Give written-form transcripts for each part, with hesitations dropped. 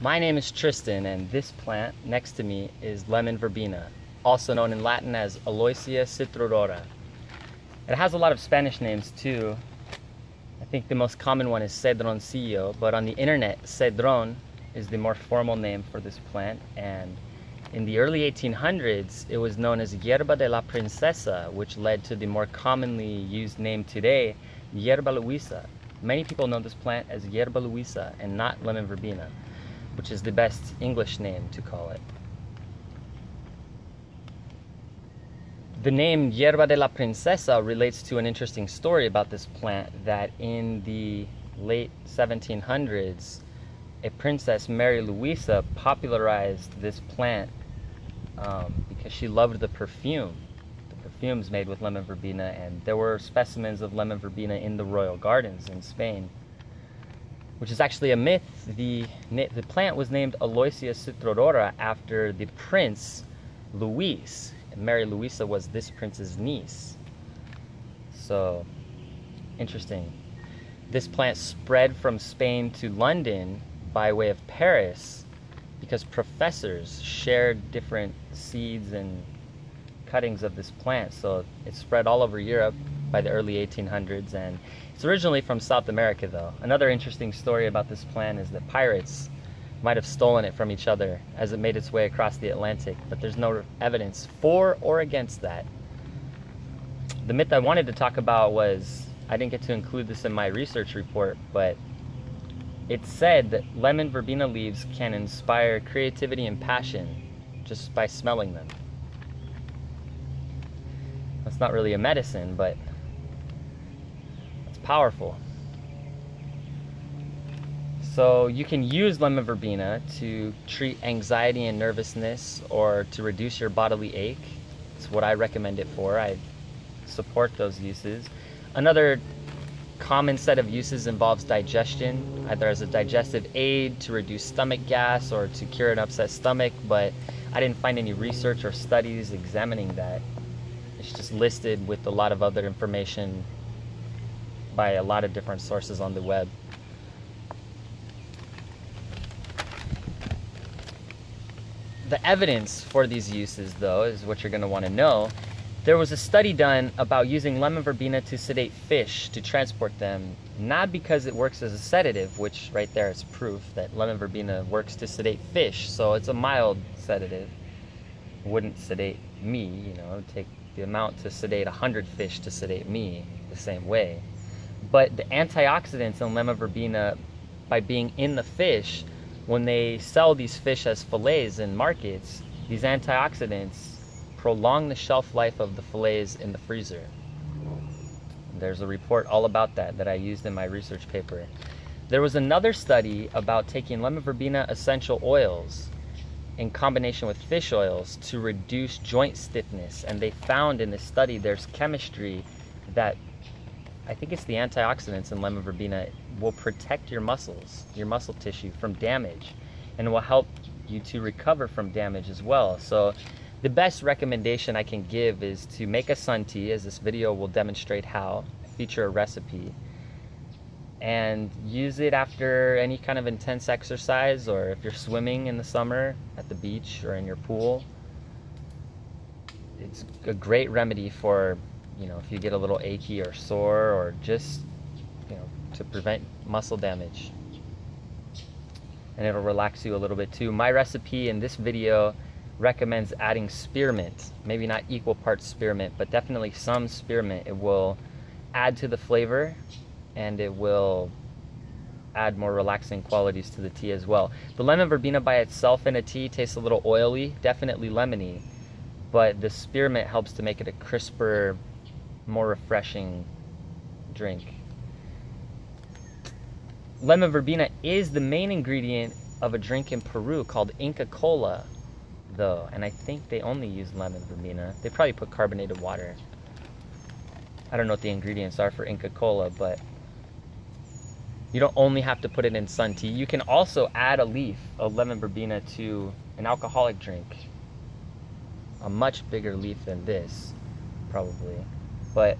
My name is Tristan, and this plant next to me is lemon verbena, also known in Latin as Aloysia Citrodora. It has a lot of Spanish names too. I think the most common one is cedroncillo, but on the internet, cedron is the more formal name for this plant, and in the early 1800s, it was known as Hierba de la Princesa, which led to the more commonly used name today, Hierba Luisa. Many people know this plant as Hierba Luisa and not lemon verbena, which is the best English name to call it. The name Hierba de la Princesa relates to an interesting story about this plant, that in the late 1700s, a princess, Mary Louisa, popularized this plant because she loved the perfume. The perfumes made with lemon verbena, and there were specimens of lemon verbena in the royal gardens in Spain, which is actually a myth. The plant was named Aloysia Citrodora after the prince Luis. And Mary Louisa was this prince's niece. So, interesting. This plant spread from Spain to London by way of Paris because professors shared different seeds and cuttings of this plant. So it spread all over Europe by the early 1800s, and it's originally from South America though. Another interesting story about this plant is that pirates might have stolen it from each other as it made its way across the Atlantic, but there's no evidence for or against that. The myth I wanted to talk about was, I didn't get to include this in my research report, but it said that lemon verbena leaves can inspire creativity and passion just by smelling them. That's not really a medicine, but it's powerful. So you can use lemon verbena to treat anxiety and nervousness, or to reduce your bodily ache. It's what I recommend it for. I support those uses. Another common set of uses involves digestion, either as a digestive aid to reduce stomach gas or to cure an upset stomach, but I didn't find any research or studies examining that. It's just listed with a lot of other information by a lot of different sources on the web. The evidence for these uses, though, is what you're going to want to know. There was a study done about using lemon verbena to sedate fish to transport them, not because it works as a sedative, which right there is proof that lemon verbena works to sedate fish, so it's a mild sedative. It wouldn't sedate me, you know, it would take the amount to sedate 100 fish to sedate me the same way. But the antioxidants in lemon verbena, by being in the fish, when they sell these fish as fillets in markets, these antioxidants prolong the shelf life of the fillets in the freezer. There's a report all about that I used in my research paper. There was another study about taking lemon verbena essential oils in combination with fish oils to reduce joint stiffness, and they found in this study there's chemistry that, I think it's the antioxidants in lemon verbena, will protect your muscles, your muscle tissue from damage, and will help you to recover from damage as well. So the best recommendation I can give is to make a sun tea, as this video will demonstrate how, feature a recipe, and use it after any kind of intense exercise, or if you're swimming in the summer at the beach or in your pool. It's a great remedy for, you know, if you get a little achy or sore, or just, you know, to prevent muscle damage. And it'll relax you a little bit too. My recipe in this video recommends adding spearmint. Maybe not equal parts spearmint, but definitely some spearmint. It will add to the flavor, and it will add more relaxing qualities to the tea as well. The lemon verbena by itself in a tea tastes a little oily, definitely lemony, but the spearmint helps to make it a crisper, more refreshing drink. Lemon verbena is the main ingredient of a drink in Peru called Inca Cola, though, and I think they only use lemon verbena. They probably put carbonated water. I don't know what the ingredients are for Inca Cola, but you don't only have to put it in sun tea. You can also add a leaf of lemon verbena to an alcoholic drink. A much bigger leaf than this, probably, but,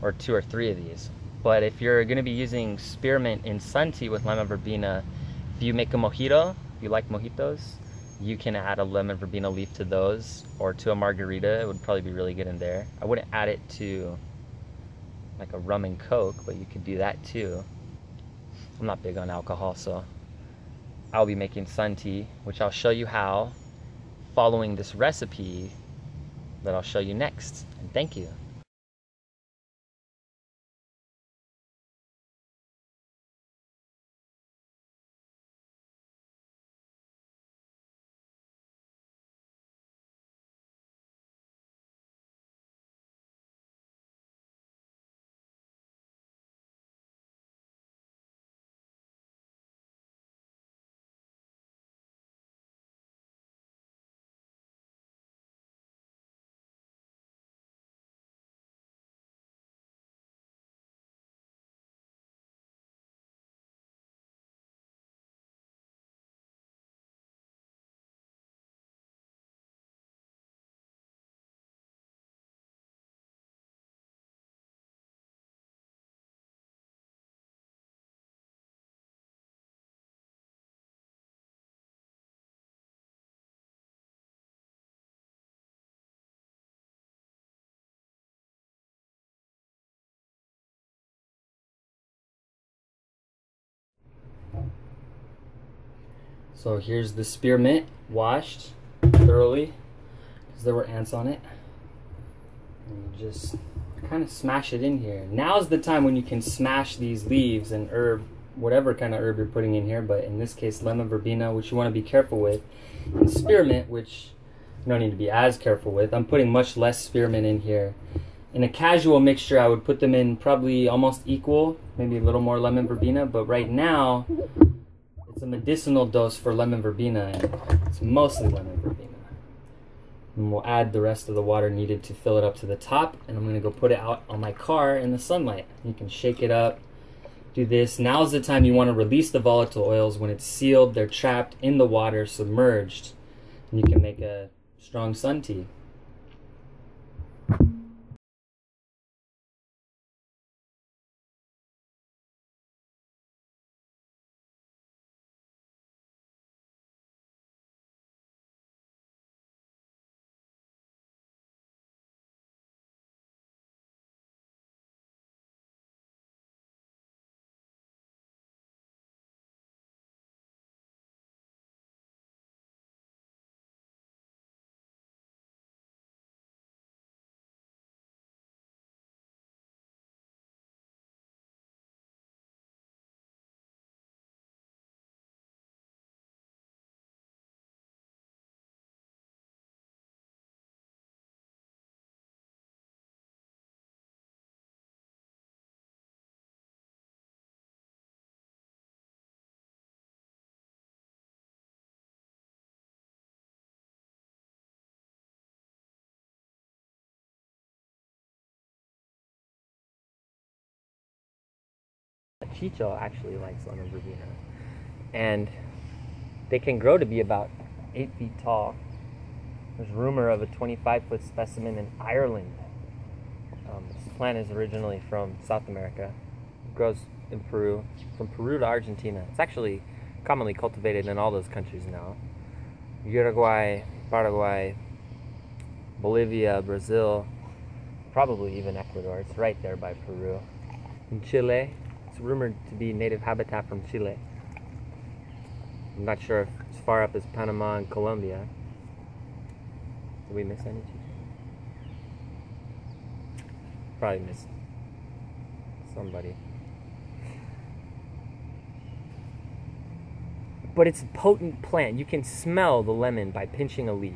or 2 or 3 of these. But if you're going to be using spearmint in sun tea with lemon verbena, if you make a mojito, If you like mojitos, you can add a lemon verbena leaf to those, or to a margarita. It would probably be really good in there. I wouldn't add it to like a rum and coke, but you could do that too. I'm not big on alcohol, so I'll be making sun tea, which I'll show you how following this recipe that I'll show you next. And thank you. So here's the spearmint, washed thoroughly because there were ants on it. And you just kind of smash it in here. Now's the time when you can smash these leaves and herb, whatever kind of herb you're putting in here, but in this case lemon verbena, which you want to be careful with, and spearmint, which you don't need to be as careful with. I'm putting much less spearmint in here. In a casual mixture, I would put them in probably almost equal, maybe a little more lemon verbena, but right now it's a medicinal dose for lemon verbena, and it's mostly lemon verbena. And we'll add the rest of the water needed to fill it up to the top, and I'm going to go put it out on my car in the sunlight. You can shake it up, do this. Now's the time you want to release the volatile oils. When it's sealed, they're trapped in the water, submerged, and you can make a strong sun tea. Chicho actually likes lemon verbena, and they can grow to be about 8 feet tall. There's rumor of a 25-foot specimen in Ireland. This plant is originally from South America. It grows in Peru, from Peru to Argentina. It's actually commonly cultivated in all those countries now. Uruguay, Paraguay, Bolivia, Brazil, probably even Ecuador. It's right there by Peru. In Chile, it's rumored to be native habitat from Chile. I'm not sure if it's far up as Panama and Colombia. Did we miss any? Probably missed somebody. But it's a potent plant. You can smell the lemon by pinching a leaf.